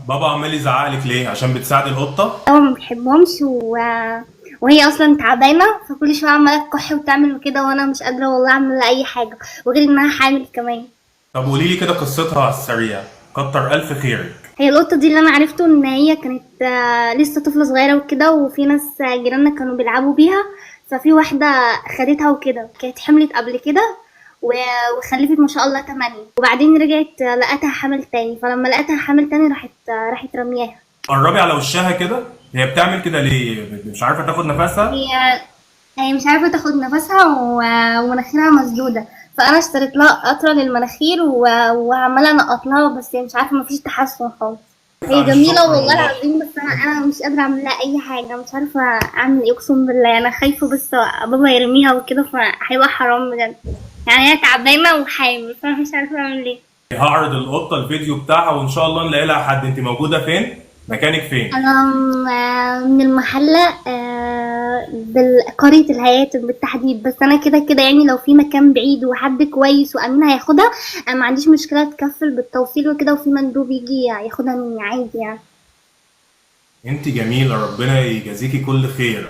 بابا عمال يزعق لك ليه؟ عشان بتساعدي القطه؟ هو ما بحبهمش وهي اصلا تعبانه، فكل شويه عماله تكح وتعمل وكده، وانا مش قادره والله اعمل اي حاجه، وغير انها حامل كمان. طب قولي لي كده قصتها على السريع، كتر الف خيرك. هي القطه دي اللي انا عرفته ان هي كانت لسه طفله صغيره وكده، وفي ناس جيراننا كانوا بيلعبوا بيها، ففي واحده خدتها وكده، كانت حملت قبل كده وخلفت ما شاء الله 8، وبعدين رجعت لقتها حمل تاني، فلما لقتها حمل تاني راحت رمياها. قربي على وشها كده. هي بتعمل كده ليه؟ مش عارفه تاخد نفسها؟ هي هي مش عارفة تاخد نفسها ومناخيرها مسدودة، فأنا اشتريت لها قطرة للمناخير وعمالة أنقط لها، بس هي مش عارفة، مفيش تحسن خالص. هي بعد جميلة الشكر والله والله. العظيم، بس أنا مش قادرة أعمل لها أي حاجة، مش عارفة أعمل إيه، أقسم بالله أنا خايفة بس بابا يرميها وكده، فهيبقى حرام بجد. يعني هي تعبانة وحامل، فأنا مش عارفة أعمل إيه. هعرض القطه الفيديو بتاعها وان شاء الله نلاقي لها حد. انت موجوده فين؟ مكانك فين؟ أنا من المحلة، بقرية الهياتم بالتحديد، بس أنا كده كده يعني لو في مكان بعيد وحد كويس وأمين هياخدها، أنا ما عنديش مشكلة تكفل بالتوصيل وكده، وفي مندوب يجي ياخدها مني عادي يعني. انت جميله، ربنا يجازيكي كل خير.